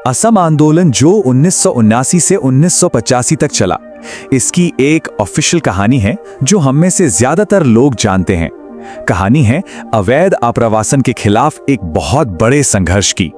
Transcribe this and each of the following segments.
असम आंदोलन जो 1979 से 1985 तक चला, इसकी एक ऑफिशियल कहानी है जो हम में से ज्यादातर लोग जानते हैं। कहानी है अवैध आप्रवासन के खिलाफ एक बहुत बड़े संघर्ष की।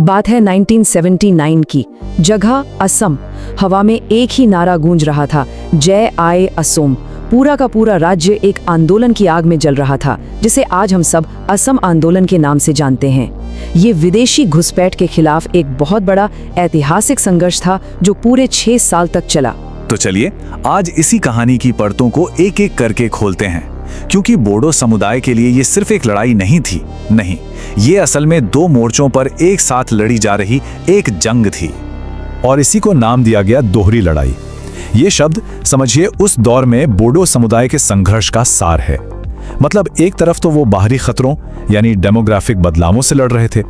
बात है 1979 की। जगह असम। हवा में एक ही नारा गूंज रहा था, जय आए असोम। पूरा का पूरा राज्य एक आंदोलन की आग में जल रहा था, जिसे आज हम सब असम आंदोलन के नाम से जानते हैं। ये विदेशी घुसपैठ के खिलाफ एक बहुत बड़ा ऐतिहासिक संघर्ष था जो पूरे 6 साल तक चला। तो चलिए आज इसी कहानी की परतों को एक एक करके खोलते हैं, क्योंकि बोडो समुदाय के लिए ये सिर्फ एक लड़ाई नहीं थी। नहीं, ये असल में 2 मोर्चों पर एक साथ लड़ी जा रही एक जंग थी, और इसी को नाम दिया गया दोहरी लड़ाई। ये शब्द समझिए उस दौर में बोडो समुदाय के संघर्ष का सार है। मतलब एक तरफ तो वो बाहरी खतरों यानी डेमोग्राफिक बदलावों से लड़ रहे थे,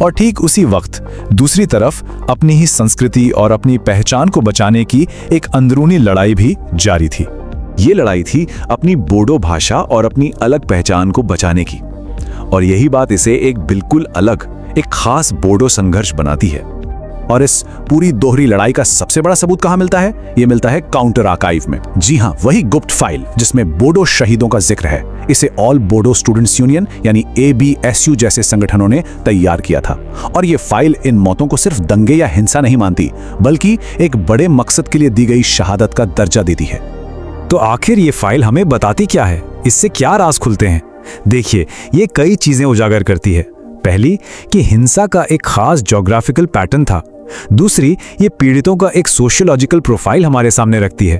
और ठीक उसी वक्त दूसरी तरफ अपनी ही संस्कृति और अपनी पहचान को बचाने की एक अंदरूनी लड़ाई भी जारी थी। ये लड़ाई थी अपनी बोडो भाषा और अपनी अलग पहचान को बचाने की, और यही बात इसे एक बिल्कुल अलग, एक खास बोडो संघर्ष बनाती है। और इस पूरी दोहरी लड़ाई का सबसे बड़ा सबूत कहाँ मिलता है? ये मिलता है काउंटर आर्काइव में। जी हाँ, वही गुप्त फाइल जिसमें बोडो शहीदों का जिक्र है। इसे ऑल बोडो स्टूडेंट्स यूनियन यानी ABSU जैसे संगठनों ने तैयार किया था, और ये फाइल इन मौतों को सिर्फ दंगे या हिंसा नहीं मानती, बल्कि एक बड़े मकसद के लिए दी गई शहादत का दर्जा देती है। तो आखिर ये फाइल हमें बताती क्या है? इससे क्या राज खुलते हैं? देखिए, ये कई चीजें उजागर करती है। पहली कि हिंसा का एक खास ज्योग्राफिकल पैटर्न था। दूसरी, ये पीड़ितों का एक सोशियोलॉजिकल प्रोफाइल हमारे सामने रखती है।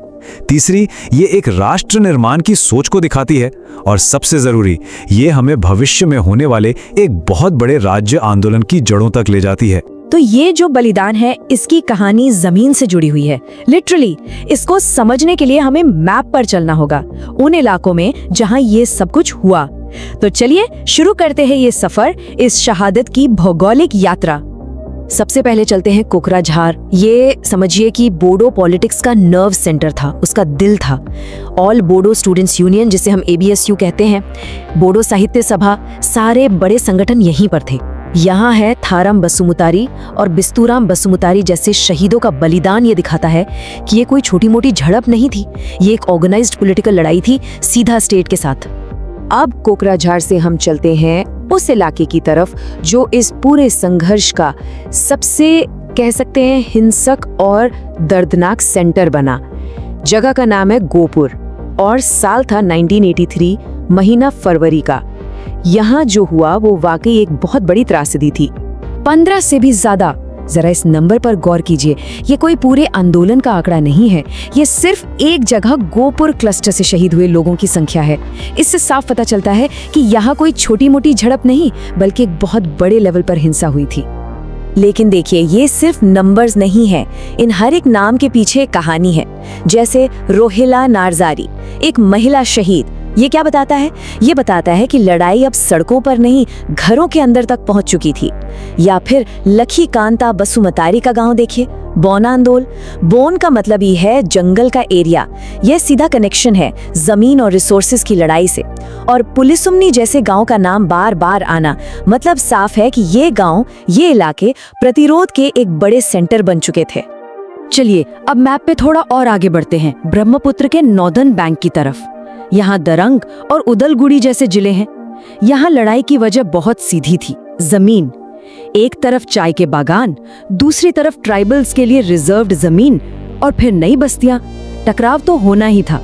तीसरी, ये एक राष्ट्र निर्माण की सोच को दिखाती है। और सबसे जरूरी, ये हमें भविष्य में होने वाले एक बहुत बड़े राज्य आंदोलन की जड़ों तक ले जाती है। तो ये जो बलिदान है, इसकी कहानी जमीन से जुड़ी हुई है। लिटरली इसको समझने के लिए हमें मैप पर चलना होगा, उन इलाकों में जहां ये सब कुछ हुआ। तो चलिए शुरू करते हैं ये सफर, इस शहादत की भौगोलिक यात्रा। सबसे पहले चलते हैं कोकराझार। ये समझिए कि बोडो पॉलिटिक्स का नर्व सेंटर था, उसका दिल था। ऑल बोडो स्टूडेंट्स यूनियन, जिसे हम ABSU कहते हैं, बोडो साहित्य सभा, सारे बड़े संगठन यहीं पर थे। यहाँ है थारम बसुमुतारी और बिस्तुराम बसुमुतारी जैसे शहीदों का बलिदान। ये दिखाता है कि ये कोई छोटी मोटी झड़प नहीं थी, ये एक ऑर्गेनाइज्ड पॉलिटिकल लड़ाई थी, सीधा स्टेट के साथ। अब कोकराझार से हम चलते हैं उस इलाके की तरफ जो इस पूरे संघर्ष का सबसे कह सकते हैं हिंसक और दर्दनाक सेंटर बना। जगह का नाम है गोपुर और साल था 1983, महीना फरवरी का। यहाँ जो हुआ वो वाकई एक बहुत बड़ी त्रासदी थी। 15 से भी ज्यादा। जरा इस नंबर पर गौर कीजिए, ये कोई पूरे आंदोलन का आंकड़ा नहीं है, ये सिर्फ एक जगह गोपुर क्लस्टर से शहीद हुए लोगों की संख्या है। इससे साफ पता चलता है कि यहाँ कोई छोटी मोटी झड़प नहीं, बल्कि एक बहुत बड़े लेवल पर हिंसा हुई थी। लेकिन देखिए, ये सिर्फ नंबर्स नहीं है, इन हर एक नाम के पीछे एक कहानी है। जैसे रोहिला नारजारी, एक महिला शहीद। ये क्या बताता है? ये बताता है कि लड़ाई अब सड़कों पर नहीं, घरों के अंदर तक पहुंच चुकी थी। या फिर लखी कांता बसुमतारी का गांव देखिए, बोनांदोल। बोन का मतलब ही है जंगल का एरिया। यह सीधा कनेक्शन है जमीन और रिसोर्सेज की लड़ाई से। और पुलिसुमनी जैसे गांव का नाम बार बार आना, मतलब साफ है कि ये गांव, ये इलाके प्रतिरोध के एक बड़े सेंटर बन चुके थे। चलिए अब मैप पे थोड़ा और आगे बढ़ते हैं, ब्रह्मपुत्र के नॉर्दर्न बैंक की तरफ। यहाँ दरंग और उदलगुड़ी जैसे जिले हैं। यहाँ लड़ाई की वजह बहुत सीधी थी, जमीन। एक तरफ चाय के बागान, दूसरी तरफ ट्राइबल्स के लिए रिजर्व्ड जमीन, और फिर नई बस्तियां। टकराव तो होना ही था।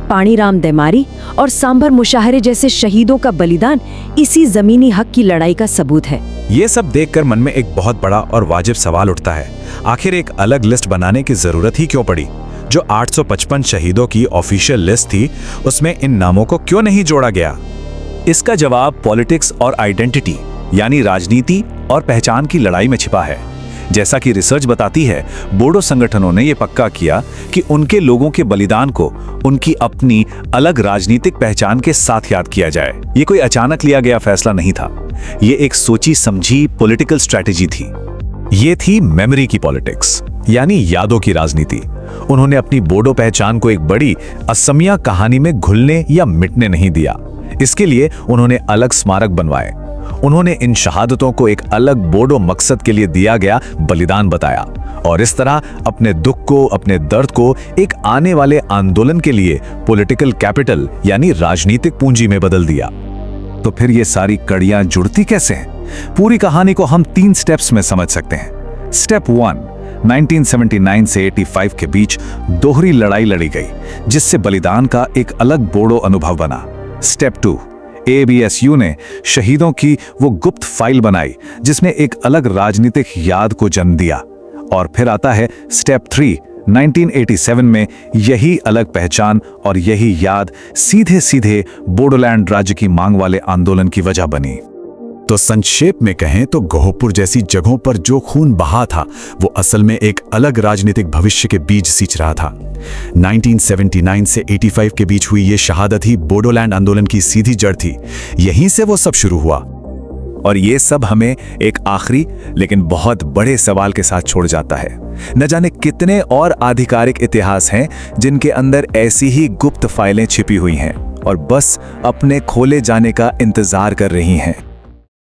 पाणीराम देमारी और सांभर मुशाहरे जैसे शहीदों का बलिदान इसी जमीनी हक की लड़ाई का सबूत है। ये सब देखकर मन में एक बहुत बड़ा और वाजिब सवाल उठता है, आखिर एक अलग लिस्ट बनाने की जरूरत ही क्यों पड़ी? जो 855 शहीदों की ऑफिशियल लिस्ट थी, उसमें इन नामों को क्यों नहीं जोड़ा गया? इसका जवाब पॉलिटिक्स और आइडेंटिटी यानी राजनीति और पहचान की लड़ाई में छिपा है। जैसा कि रिसर्च बताती है, बोडो संगठनों ने यह पक्का किया कि उनके लोगों के बलिदान को उनकी अपनी अलग राजनीतिक पहचान के साथ याद किया जाए। ये कोई अचानक लिया गया फैसला नहीं था, ये एक सोची समझी पॉलिटिकल स्ट्रेटेजी थी। ये थी मेमोरी की पॉलिटिक्स, यानी यादों की राजनीति। उन्होंने अपनी बोडो पहचान को एक बड़ी असमिया कहानी में घुलने या मिटने नहीं दिया। इसके लिए उन्होंने अलग स्मारक बनवाए, उन्होंने इन शहादतों को एक अलग बोडो मकसद के लिए दिया गया बलिदान बताया और इस तरह अपने दुख को, अपने दर्द को एक आने वाले आंदोलन के लिए पॉलिटिकल कैपिटल यानी राजनीतिक पूंजी में बदल दिया। तो फिर ये सारी कड़ियां जुड़ती कैसे हैं? पूरी कहानी को हम 3 स्टेप्स में समझ सकते हैं। स्टेप 1, 1979 से 85 के बीच दोहरी लड़ाई लड़ी गई, जिससे बलिदान का एक अलग बोडो अनुभव बना। स्टेप 2, ABSU ने शहीदों की वो गुप्त फाइल बनाई जिसने एक अलग राजनीतिक याद को जन्म दिया। और फिर आता है स्टेप 3, 1987 में यही अलग पहचान और यही याद सीधे सीधे बोडोलैंड राज्य की मांग वाले आंदोलन की वजह बनी। तो संक्षेप में कहें तो गोहपुर जैसी जगहों पर जो खून बहा था वो असल में एक अलग राजनीतिक भविष्य के बीज सींच रहा था। 1979 से 85 के बीच हुई ये शहादत ही बोडोलैंड आंदोलन की सीधी जड़ थी। यहीं से वो सब शुरू हुआ। और ये सब हमें एक आखिरी लेकिन बहुत बड़े सवाल के साथ छोड़ जाता है। न जाने कितने और आधिकारिक इतिहास हैं जिनके अंदर ऐसी ही गुप्त फाइलें छिपी हुई हैं और बस अपने खोले जाने का इंतजार कर रही हैं।